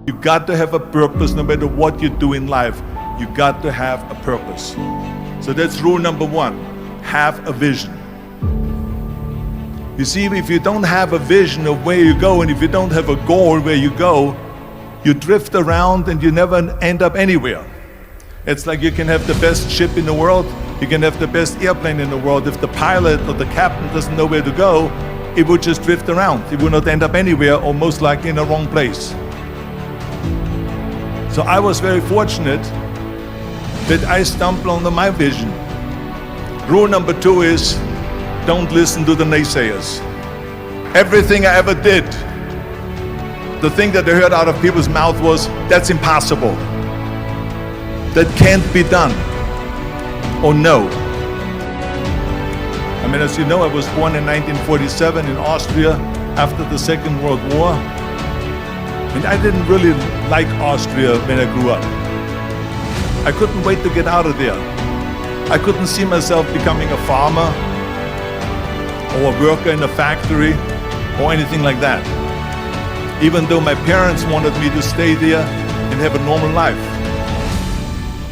You got to have a purpose no matter what you do in life. You got to have a purpose. So that's rule number one. Have a vision. You see, if you don't have a vision of where you go, and if you don't have a goal where you go, you drift around and you never end up anywhere. It's like you can have the best ship in the world, you can have the best airplane in the world. If the pilot or the captain doesn't know where to go, it would just drift around. It would not end up anywhere, or most likely in the wrong place. So I was very fortunate that I stumbled on my vision. Rule number two is, don't listen to the naysayers. Everything I ever did, the thing that I heard out of people's mouth was, that's impossible. That can't be done. Or no. I mean, as you know, I was born in 1947 in Austria after the Second World War. And I didn't really like Austria when I grew up. I couldn't wait to get out of there. I couldn't see myself becoming a farmer or a worker in a factory or anything like that. Even though my parents wanted me to stay there and have a normal life.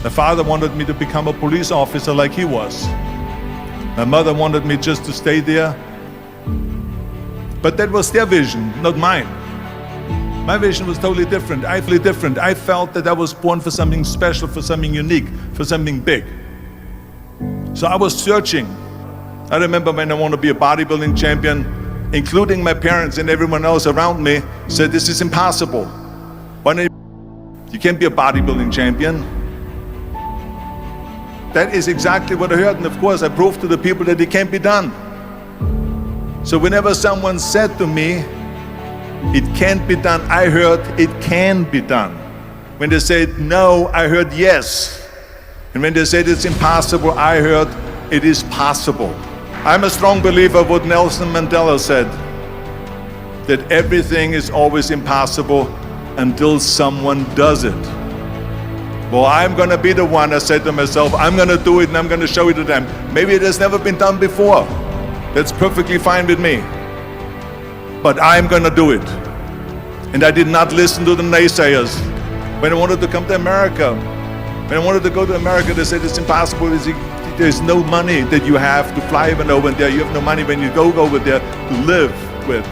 My father wanted me to become a police officer like he was. My mother wanted me just to stay there. But that was their vision, not mine. My vision was totally different. I felt that I was born for something special, for something unique, for something big. So I was searching. I remember when I wanted to be a bodybuilding champion, including my parents and everyone else around me, said, this is impossible. You can't be a bodybuilding champion. That is exactly what I heard, and of course I proved to the people that it can't be done. So whenever someone said to me, it can't be done, I heard, it can be done. When they said no, I heard yes. And when they said it's impossible, I heard it is possible. I'm a strong believer of what Nelson Mandela said, that everything is always impossible until someone does it. Well, I'm gonna be the one, I said to myself, I'm gonna do it and I'm gonna show it to them. Maybe it has never been done before. That's perfectly fine with me. But I'm gonna do it. And I did not listen to the naysayers. When I wanted to come to America, when I wanted to go to America, they said it's impossible. There's no money that you have to fly even over there. You have no money when you go over there to live with.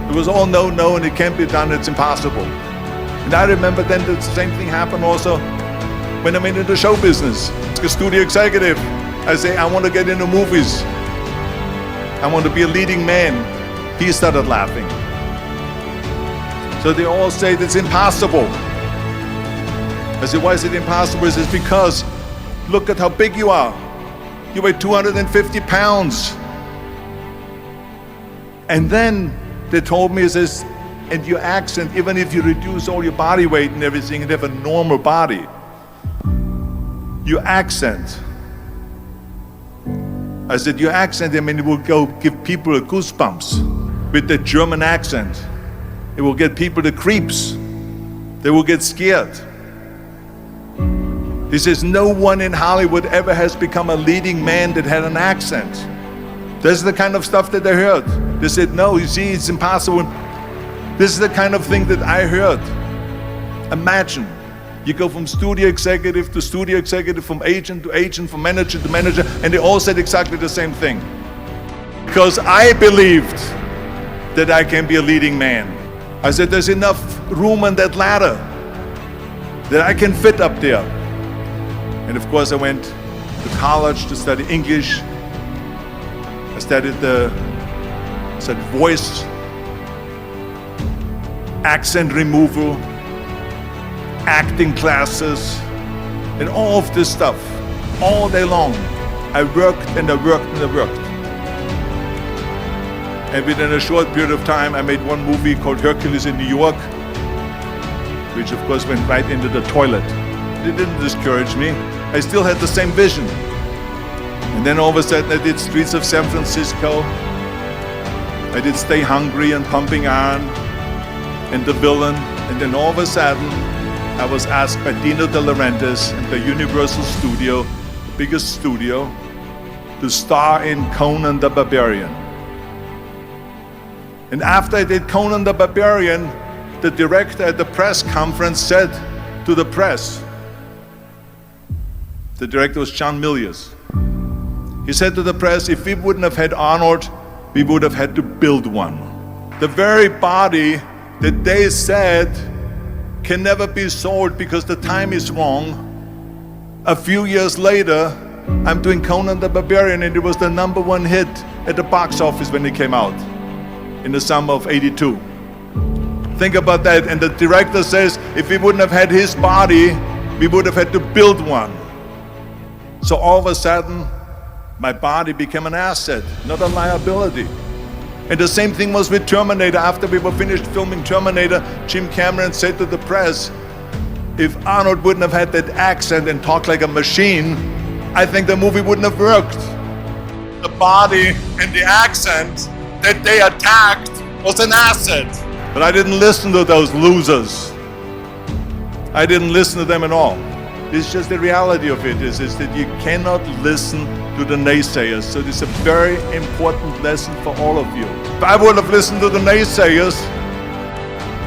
It was all no, and it can't be done, it's impossible. And I remember then the same thing happened also when I went into show business. As a studio executive, I say, I want to get into movies. I want to be a leading man. He started laughing. So they all say it's impossible. I said, why is it impossible? He says, because look at how big you are. You weigh 250 pounds. And then they told me, he says, and your accent, even if you reduce all your body weight and everything and have a normal body, your accent. I said, your accent, I mean, it will go give people goosebumps with the German accent. It will get people the creeps. They will get scared. He says, no one in Hollywood ever has become a leading man that had an accent. This is the kind of stuff that I heard. They said, no, you see, it's impossible. This is the kind of thing that I heard. Imagine, you go from studio executive to studio executive, from agent to agent, from manager to manager, and they all said exactly the same thing. Because I believed that I can be a leading man. I said, there's enough room on that ladder that I can fit up there. And of course I went to college to study English. I studied voice, accent removal, acting classes, and all of this stuff, all day long. I worked and I worked and I worked. And within a short period of time, I made one movie called Hercules in New York, which of course went right into the toilet. It didn't discourage me. I still had the same vision. And then all of a sudden I did Streets of San Francisco. I did Stay Hungry and Pumping Iron and The Villain. And then all of a sudden I was asked by Dino De Laurentiis and the Universal Studio, the biggest studio, to star in Conan the Barbarian. And after I did Conan the Barbarian, the director at the press conference said to the press, the director was John Milius. He said to the press, if we wouldn't have had Arnold, we would have had to build one. The very body that they said can never be sold because the time is wrong. A few years later, I'm doing Conan the Barbarian, and it was the #1 hit at the box office when it came out in the summer of '82. Think about that. And the director says, if we wouldn't have had his body, we would have had to build one. So all of a sudden, my body became an asset, not a liability. And the same thing was with Terminator. After we were finished filming Terminator, Jim Cameron said to the press, if Arnold wouldn't have had that accent and talked like a machine, I think the movie wouldn't have worked. The body and the accent that they attacked was an asset. But I didn't listen to those losers. I didn't listen to them at all. It's just the reality of it is that you cannot listen to the naysayers. So this is a very important lesson for all of you. If I would have listened to the naysayers,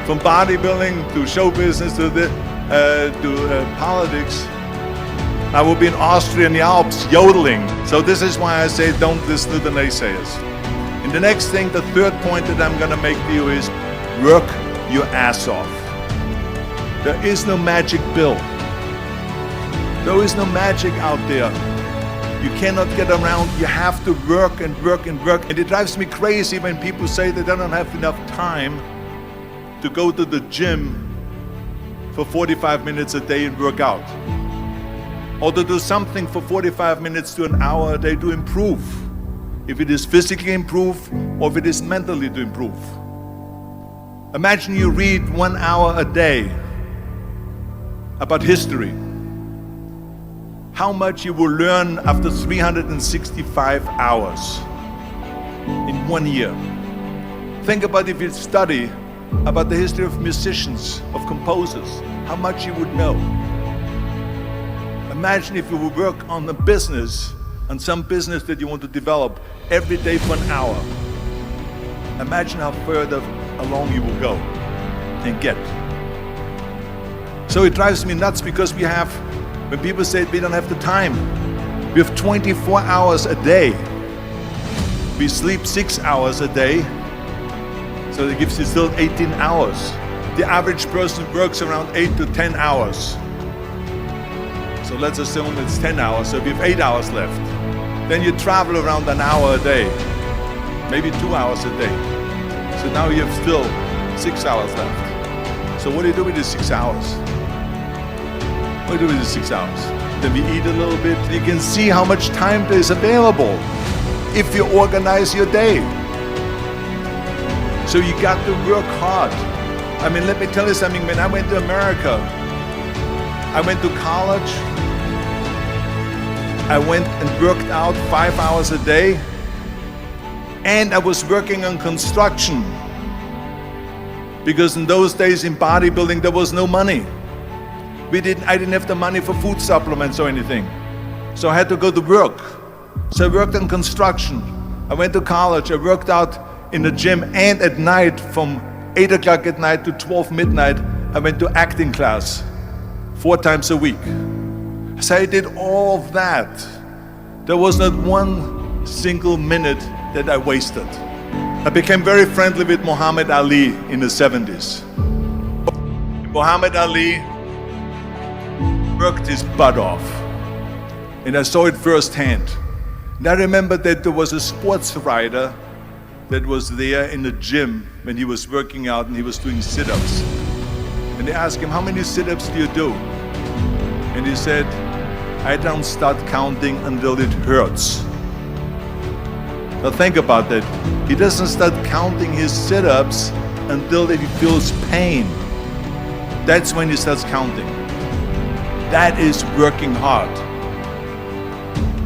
from bodybuilding to show business to politics, I would be in Austria in the Alps yodeling. So this is why I say don't listen to the naysayers. And the next thing, the third point that I'm going to make to you is work your ass off. There is no magic pill. There is no magic out there. You cannot get around. You have to work and work and work. And it drives me crazy when people say that they don't have enough time to go to the gym for 45 minutes a day and work out. Or to do something for 45 minutes to an hour a day to improve. If it is physically improve or if it is mentally to improve. Imagine you read 1 hour a day about history. How much you will learn after 365 hours in 1 year. Think about if you study about the history of musicians, of composers, how much you would know. Imagine if you would work on a business, on some business that you want to develop every day for an hour. Imagine how further along you will go and get. So it drives me nuts because when people say we don't have the time, we have 24 hours a day. We sleep 6 hours a day, so that gives you still 18 hours. The average person works around 8 to 10 hours. So let's assume it's 10 hours, so we have 8 hours left. Then you travel around an hour a day, maybe 2 hours a day. So now you have still 6 hours left. So what do you do with these 6 hours? What do we do with the 6 hours? Then we eat a little bit. You can see how much time there is available if you organize your day. So you got to work hard. I mean, let me tell you something. When I went to America, I went to college. I went and worked out 5 hours a day. And I was working on construction. Because in those days in bodybuilding, there was no money. I didn't have the money for food supplements or anything. So I had to go to work. So I worked on construction. I went to college. I worked out in the gym, and at night from 8 o'clock at night to 12 midnight, I went to acting class 4 times a week. So I did all of that. There was not one single minute that I wasted. I became very friendly with Muhammad Ali in the 70s. Muhammad Ali worked his butt off, and I saw it firsthand. And I remember that there was a sports writer that was there in the gym when he was working out and he was doing sit-ups. And they asked him, how many sit-ups do you do? And he said, I don't start counting until it hurts. Now think about that. He doesn't start counting his sit-ups until he feels pain. That's when he starts counting. That is working hard.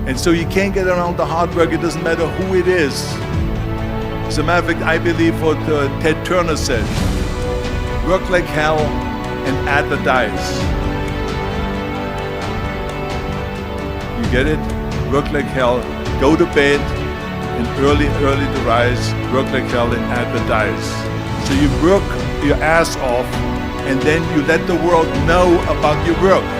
And so you can't get around the hard work. It doesn't matter who it is. As a matter of fact, I believe what Ted Turner said, work like hell and advertise. You get it? Work like hell, go to bed, and early to rise, work like hell and advertise. So you work your ass off, and then you let the world know about your work.